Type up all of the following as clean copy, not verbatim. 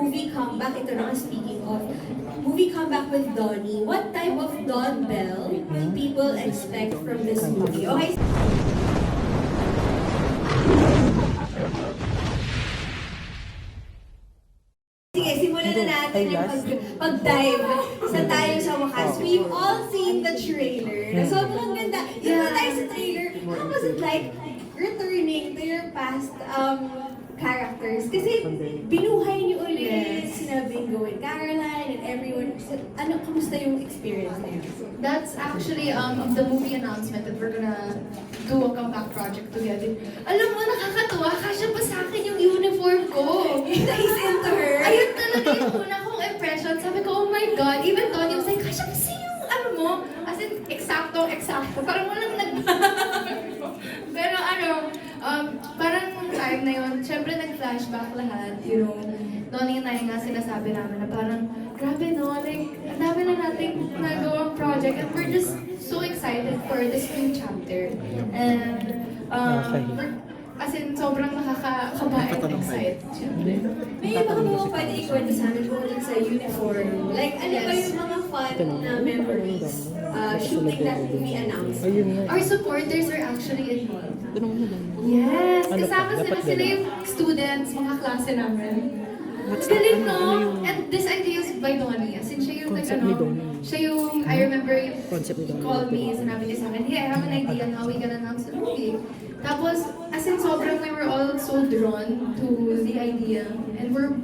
movie comeback, ito na nga speaking of, movie comeback with Donnie, what type of Don Bell will people expect from this movie? Okay. Sige, simulan na natin yung pag-dive sa tayo sa wakas. We've all seen the trailer. Na sobrang ganda. Yung tayo sa trailer, how was it like returning to your past characters? Kasi binuhay niyo ulit sinabing Go and Caroline and everyone. Ano, kamusta yung experience na yun? That's actually the movie announcement that we're gonna do a comeback project together. Alam mo, nakakatuwa. Kasya pa sa akin yung uniform ko. Nice into her. Ayun talaga yung una kong impression. Sabi ko, oh my God. Even Tony was like, kasya kasi yung ano mo. As in, eksakto. Parang walang Pero parang nung time na yun, syempre nag-flashback lahat. You know, Donnie and I nga sinasabi namin na parang, grabe no, like, ang dami na nating nagawang project and we're just so excited for this new chapter. And, as in, sobrang nakakakaba and excite. May iba ka mo pwede ikwento sa amin kung sa uniform. Like, ano ba yung mga fun na memories shooting that movie announcement? Our supporters are actually involved. Yes! Kasama sila yung students, mga klase namin. Galing, no? And this idea is by Donnie. As in, siya yung I remember he called me, sinabi niya sa akin, hey, I have an idea on how we can announce the movie. Tapos, as in, sobrang we were all so drawn to the idea. And we're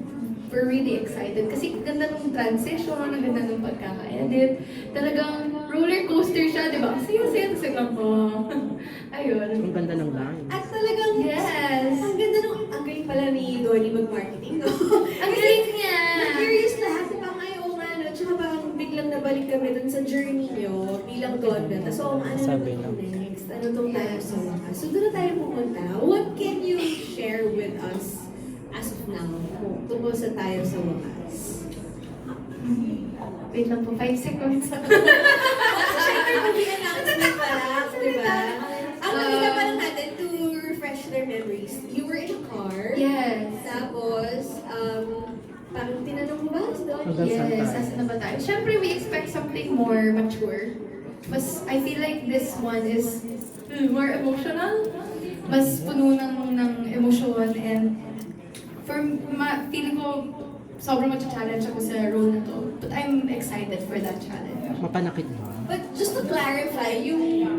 really excited. Kasi ganda ng transition, ang ganda ng pagkaka-edit. Talagang roller coaster siya, di ba? Saya lang po. Ayun. Ang ganda ng line. At talagang, Yes! ang ganda nung, ang galing pala ni Donnie mag-marketing, no? Ang galing niya! Na-curious lahat, parang ay, oo nga, no? Tsaka parang biglang nabalik kami dun sa journey nyo bilang Don Bell. Tapos, ano Sabi naman na. next? Ano tong tayo sa wakas? So, doon na tayo pumunta. What can you share with us as of now tungkol sa tayo sa wakas? Wait lang po, 5 seconds. Siyempre, movie announcement pa lang, di ba? Ang maganda pa lang natin to refresh their memories. You were in a car. Yes. Tapos, parang tinanong mo ba si Donnie? Yes, asa na ba tayo? Siyempre, we expect something more mature. Mas, I feel like this one is more emotional. Mas puno ng emosyon and feeling ko sobrang mag-challenge ako sa role na to. But I'm excited for that challenge. Mapanakit ba? But just to clarify, yung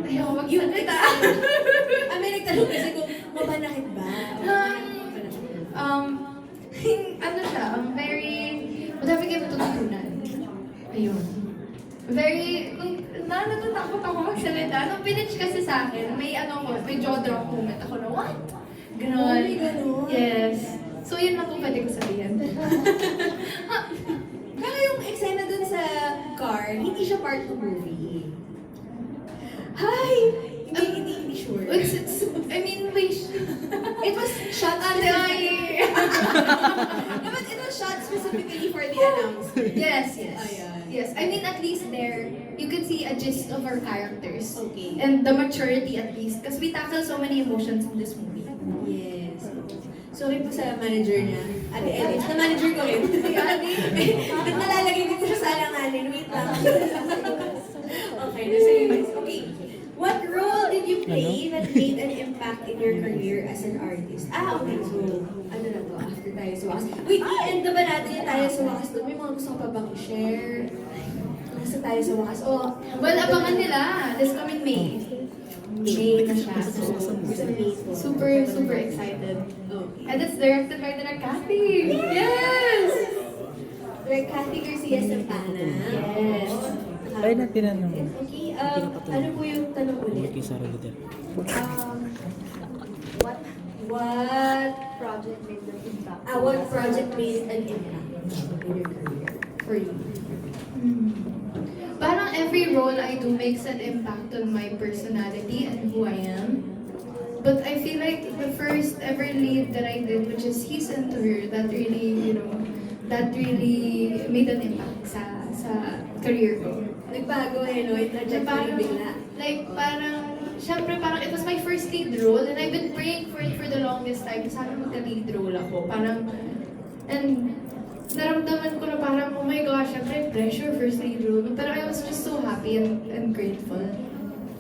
Yung may nagtanong kasi kung mapanakit ba? ano siya, very, madami kayo matututunan. Ayun. Very, natatakot ako magsalita. Nung pinitch kasi sa akin, may jaw drop moment ako na, what? Ganon. Oh, may ganon. Yes. So yun lang po pwede ko sabihin. Kaya yung eksena dun sa car, hindi siya part ng movie. Hi! Hindi sure. I mean, wait. It was shot specifically. No, but it was shot specifically for the announcement. Yes. Ayan. Yes. I mean, at least there, you can see a gist of our characters. Okay. And the maturity at least. Because we tackle so many emotions in this movie. Yes. Sorry po sa manager niya. Ate Ellie. Na manager ko rin. Ba't nalalagay ko siya sa alanganin? Wait lang. Okay, nasa US. Okay. What role did you play that made an impact in your career as an artist? Okay. So, ano na to? After tayo sa wakas. Wait, i-end na ba natin yung tayo sa wakas? Doon may mga gusto ka pa bang i-share? Nasa tayo sa wakas. Oh, Well, abangan nila. This coming May. May na siya. So, super excited. Okay. And it's directed by Director Kathy. Yes! Like Cathy Garcia Santana. Yes. Ay, na tinanong. Okay, ano po yung tanong ulit? Kay Sarah Lider. What project made an impact? What project made an impact in your career for you? Parang every role I do makes an impact on my personality and who I am. But I feel like the first ever lead that I did, which is He's Into Her, that really made an impact sa career ko. Nagbago no? It trajectory bigla. Syempre parang it was my first lead role and I've been praying for it for the longest time. Sana magka-lead role ako. And naramdaman ko na parang, oh my gosh, syempre pressure first lead role. Pero I was just so happy and grateful.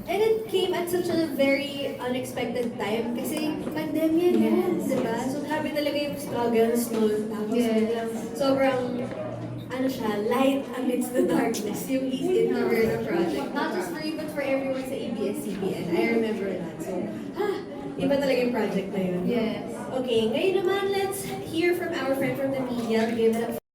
And it came at such a very unexpected time kasi pandemya yan, diba? So grabe talaga yung struggles noon. Tapos Yes. sobrang, ano siya, light amidst the darkness, yung East Intramural project. Not just for you, but for everyone sa ABS-CBN. I remember that. So, iba talaga yung project na yun. Yes. Okay, ngayon naman, let's hear from our friend from the media. Give it up